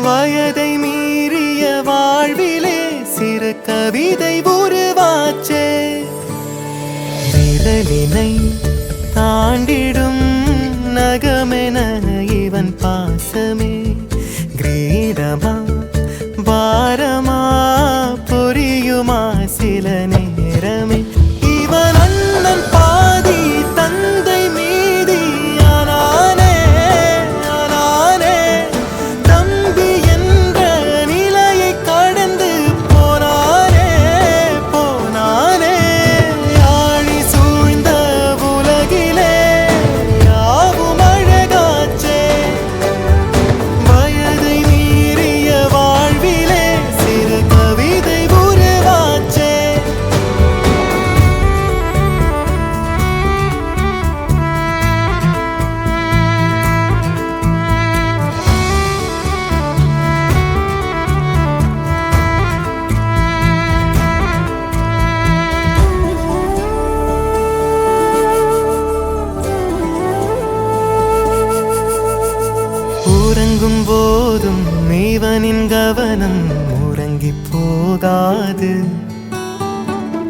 வயதை மீறிய வாழ்விலே சிறு கவிதை உருவாச்சே. விரலினை தாண்டிடும் நகமென இவன் பாசமே கிரீடமா பாரமா புரியுமா சில நேரமே. இவன் அண்ணன் பாதி தந்தை மீதி ஆனானே ஆனானே. தம்பி என்ற நிலையை கடந்து போனானே போனானே. ஆழி சூழ்ந்த உலகிலே யாவும் அழகாச்சே. வயதை மீறிய வாழ்விலே சிறு கவிதை உருவாச்சே. உறங்கும் போதும் இவனின் கவனம் உறங்கி போகாது.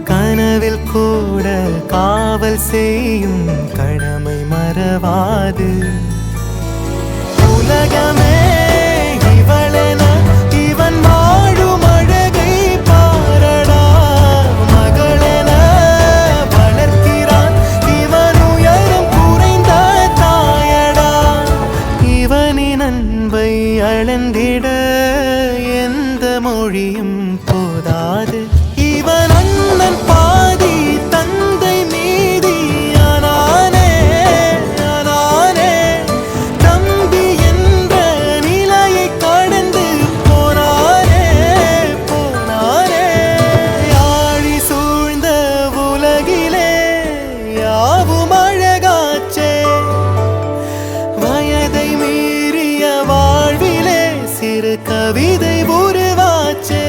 கனவில் கூட காவல் செய்யும் கடமை மறவாது. உலகமே இவளென இவன் வாழும் அழகை பாரடா. மகளென வளர்க்கிறான் இவன் உயரம் குறைந்த தாயடா. இவனின் அன்பை அளந்திட எந்த மொழியும் போதாது. இவன் அண்ணன் பாதி தந்தை மீதி ஆனானே ஆனானே. தம்பி என்ற நிலையை கடந்து போனானே போனானே. ஆழி சூழ்ந்த உலகிலே யாவும் அழகாச்சே. வயதை மீறிய வாழ்விலே சிறு கவிதை உருவாச்சே.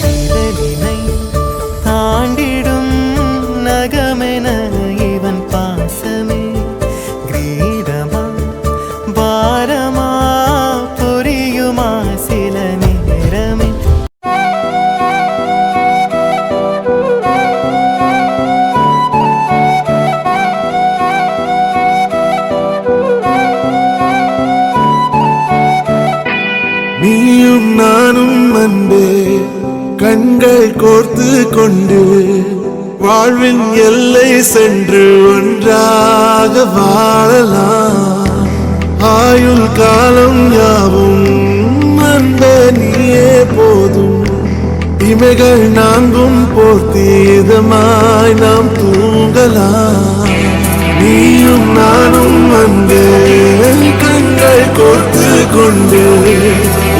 விரலினை தாண்டிடும் நகமென இவன் பாசமே கிரீடமா பாரமா புரியுமா சில நேரமே. நீயும் நானும் அன்பே கண்கள் கோர்த்து கொண்டு வாழ்வின் எல்லை சென்று ஒன்றாக வாழலாம். ஆயுள் காலம் யாவும் அன்பே நீயே போதும். இமைகள் நான்கும் போர்த்தி இதமாய் நாம் தூங்கலாம். நீயும் நானும் அன்பே கண்கள் கோர்த்து கொண்டு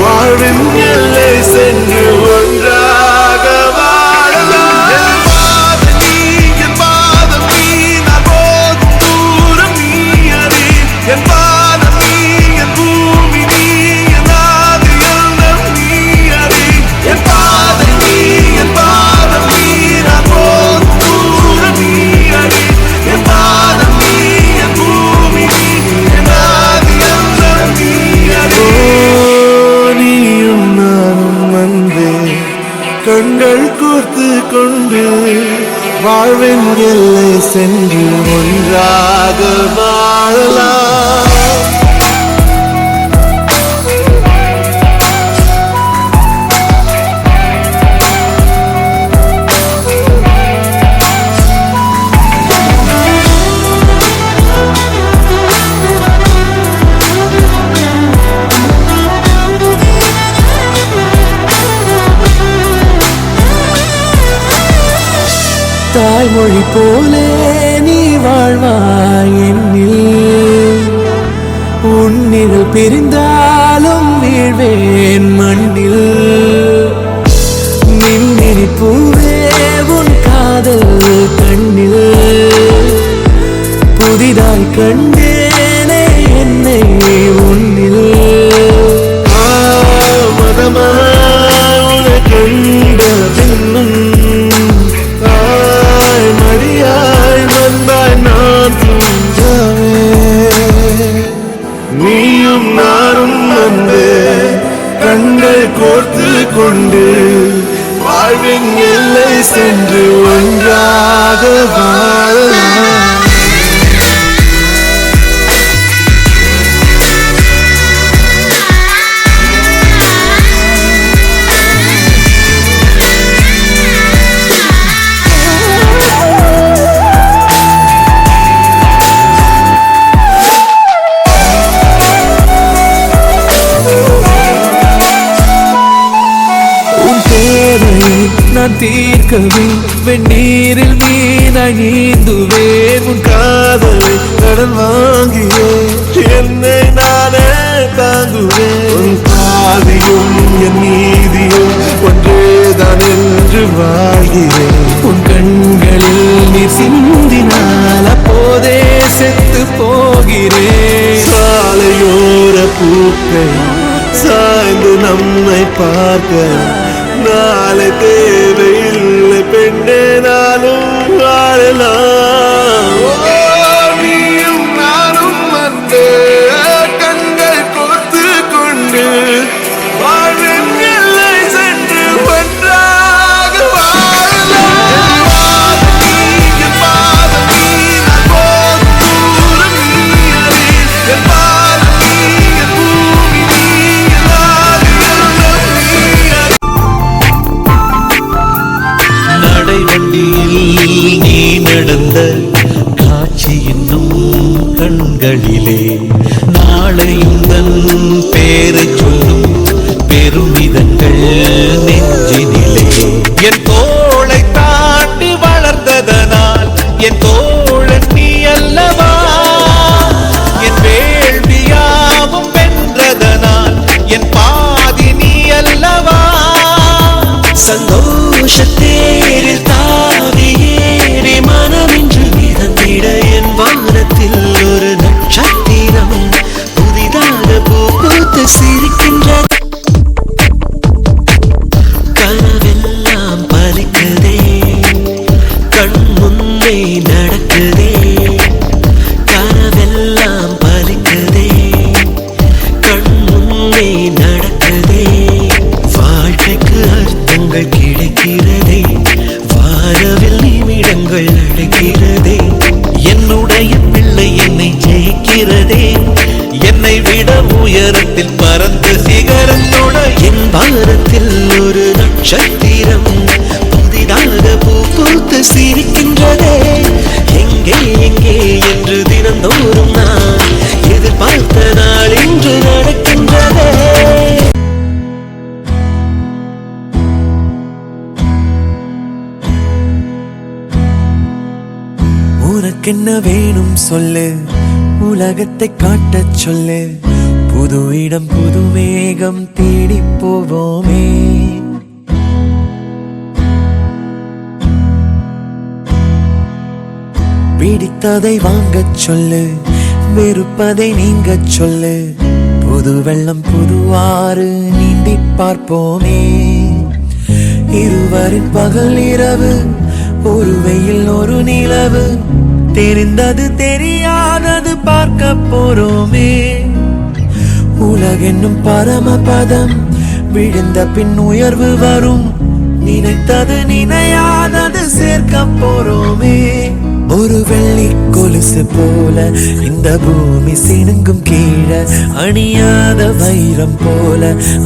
வாழ்வின் எல்லை சென்று ஒன்றாக வாழலாம். என் பாதம் நீ, என் பாதம் நீ, நான் போகும் தூரம் நீ அறி. என் பாதம் நீ, என் பூமி நீ, என் ஆதி எண்ணம் நீ அறி. என் பாதம் நீ, என் பாதம் நீ, நான் போகும் தூரம் நீ அறி. என் பாதம் நீ, என் பூமி நீ, என் ஆதி எண்ணம் நீ அறி. நீயும் நானும் அன்பே கண்கள் கோர்த்து கொண்டு வாழ்வின் எல்லை சென்று ஒன்றாக வாழலாம். தாய்மொழி போலே நீ வாழ்வாய் என்னில். உன்னில் பிரிந்தாலும் வீழ்வேன் மண்ணில். நின்னினி பூவே உன் காதல் கண்ணில். புதிதாய் கண்டேனே என்னை உன்னில். மதமாய் உன்னை கண்ட பின்னும் மடியாய் வந்தாய் நான் தூங்கவே. நீயும் நானும் வந்தே கண்கள் கோர்த்து கொண்டு வாழ்வின் எல்லை சென்று ஒன்றாக வாழலாம். நான் தீர்க்கவே வெந்நீரில் மீனாய் நீந்துவேன். உன் காதலை கடன் வாங்கியே என்னை நானே தாங்குவேன். உன் பாதியும் என் நீதியும் ஒன்றேதான் என்று வாழ்கிறேன். உன் கண்களில் நீ சிந்தினால் அப்போதே செத்து போகிறேன். சாலையோர பூக்கள் சாய்ந்து நம்மை பார்க்க நாளை தேவையில்லை பெண்ணே, நானும் வாழலாம். நீயும் நானும் வந்து கண்கள் கோர்த்து கொண்டு வாழ்வின் எல்லை சென்று ஒன்றாக வாழலாம். என் பாதம் நீ, நான் போகும் தூரம் நீ அறி. என் பாதம் நீ, என் பூமி நீ, என் ஆதி எல்லாம் நீ அறி. நடைவண்டியில் நீ நடந்த காட்சி என்னும் கண்களிலே நாளையும் தன் பேரை சொல்லும் பெருமிதங்கள் நெஞ்சினிலே. என் தோளை தாண்டி வளர்ந்ததனால் என் தோழன் நீ அல்லவா. என் வேள்வியாவும் வென்றதனால் என் பாதி நீ அல்லவா. சந்தோஷத்தேரில் தாவியேறி மனமின்று மிதந்திட என் வானத்தில் ஒரு நட்சத்திரம் புதிதாக பூ பூத்து சிரிக்கின்றது. கனவெல்லாம் பலிக்குதே, கண் முன்னே நடக்குதே. கனவெல்லாம் பலிக்குதே, கண் முன்னே நடக்குதே. வாழ்க்கைக்கு அர்த்தங்கள் கிடைக்கிறதே, வாரவில் நிமிடங்கள் நடக்கிறதே. என்னுடைய பிள்ளை என்னை ஜெயிக்கிறதே, என்னை விட உயரத்தில் பறந்த சிகரத்தோட என் வாரத்தில் ஒரு நட்சத்திரம் புதிதாக பூ பூத்து சிரிக்கின்றதே. எங்கே எங்கே என்று தினந்தோறும் நான் எதிர்பார்த்த நாள் இன்று நடக்கின்றதே. உனக்கென்ன வேணும் சொல்லு, உலகத்தை காட்டச் சொல்லு. புது இடம் புது மேகம் தேடி போவோமே. பிடித்ததை வாங்கச் சொல்லு, வெறுப்பதை நீங்கச் சொல்லு. புது வெள்ளம் புது ஆறு நீந்தி பார்ப்போமே. இருவரின் பகல் இரவு, ஒரு வெயில் ஒரு நிலவு. தெரிந்தது தெரியாதது பார்க்க போறோமே. உலகென்னும் பரமபதம் விழுந்த பின் உயர்வு வரும். நினைத்தது நினையாதது சேர்க்க போறோமே. ஒரு வெள்ளி கொலுசு போல இந்த பூமி சினுங்கும் கீழே, அணியாத வைரம் போல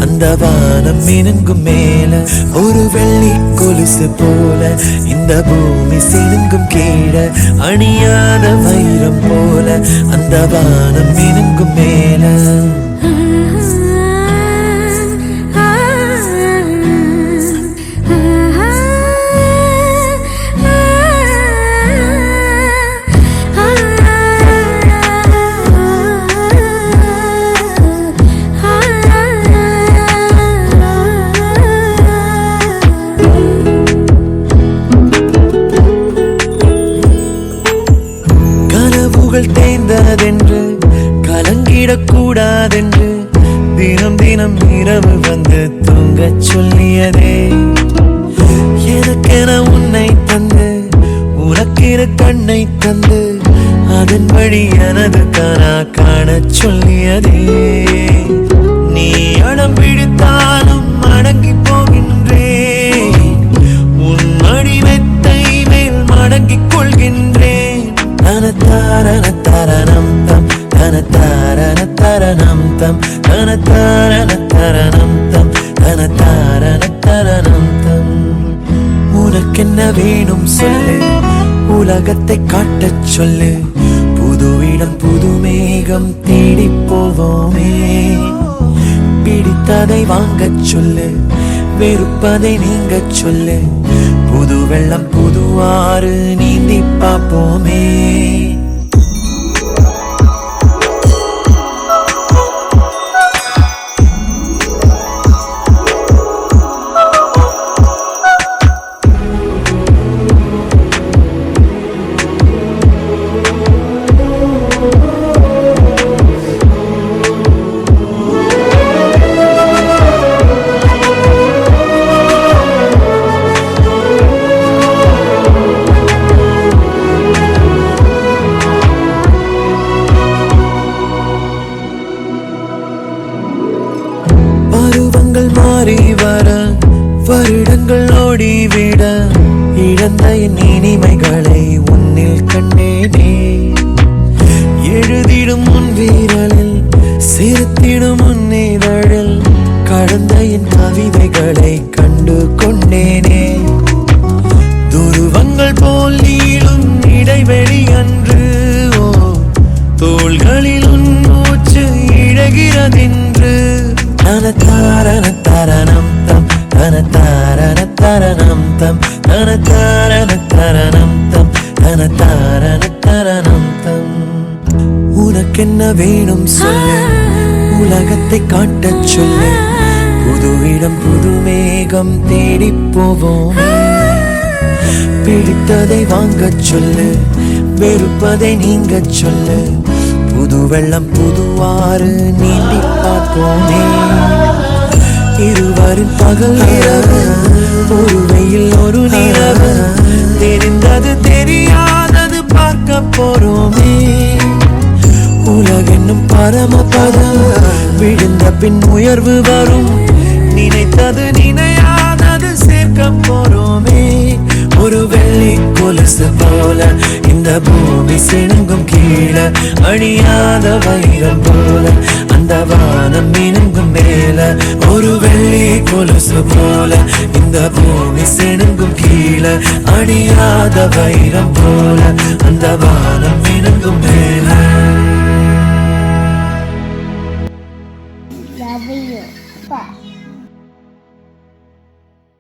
அந்த வானம் மினுங்கும் மேல. ஒரு வெள்ளி கொலுசு போல இந்த பூமி சினுங்கும் கீழே, அணியாத வைரம் போல அந்த வானம் மினுங்கும் மேல. தேய்ந்ததென்று கலங்கிடக்கூடாதென்று தினம் தினம் இரவு வந்து தூங்கச் சொல்லியதே. எனக்கென உன்னை தந்து உனக்கிரு கண்ணை தந்து அதன் வழி எனது கனா காணச் சொல்லியதே. நீ அடம் பிடித்தாலும் தனதாரணம் தம் தனதாரணம் தம். உனக்கென்ன வேணும் சொல்லு, உலகத்தை காட்டச் சொல்லு, புது இடம் புது மேகம் தேடி போவோமே. பிடித்ததை வாங்கச் சொல்லு, வெறுப்பதை நீங்கச் சொல்லு, புது வெள்ளம் புது ஆறு நீந்தி பார்ப்போமே. பருவங்கள் மாறி வர வருடங்கள் ஓடிவிட இழந்த என் இனிமைகளை உன்னில் கண்டேனே. எழுதிடும் உன் வீரலில் சிரித்திடும் உன் இதழில் கடந்த என் கவிதைகளை கண்டு கொண்டேனே. துருவங்கள் போல் நீளும் இடைவெளி அன்று ஓ தோள்களில் உன் மூச்சு இழகிறதென்று. தனதாரணம் தம் தனதாரணம் தம் தனதாரணம் தம் தனதாரணம் தம். உனக்கென்ன வேணும் சொல்லு, உலகத்தை காட்டச் சொல்லு, புது இடம் புது மேகம் தேடி போவோம். பிடித்ததை வாங்கச் சொல்லு, வெறுப்பதை நீங்கச் சொல்லு, புது வெள்ளம் புது ஆறு நீந்தி பார்ப்போமே. இருவரின் பகல் இரவு, ஒரு வெயில் ஒரு நிலவு, தெரிந்தது தெரியாதது பார்க்க போறோமே. உலகென்னும் பரமபதம், விழுந்த பின் உயர்வு வரும், நினைத்தது நினையாதது சேர்க்க போறோமே. ஒரு வெள்ளி கொலுசு போல இந்த பூமி சிணுங்கும் கீழே, அழியாத வைரம் போல அந்த வானம் மினுங்கும் மேல. ஒரு வெள்ளி கொலுசு போல இந்த பூமி சிணுங்கும் கீழே, அழியாத வைரம் போல அந்த வானம் மினுங்கும் மேல. Love you. Bye.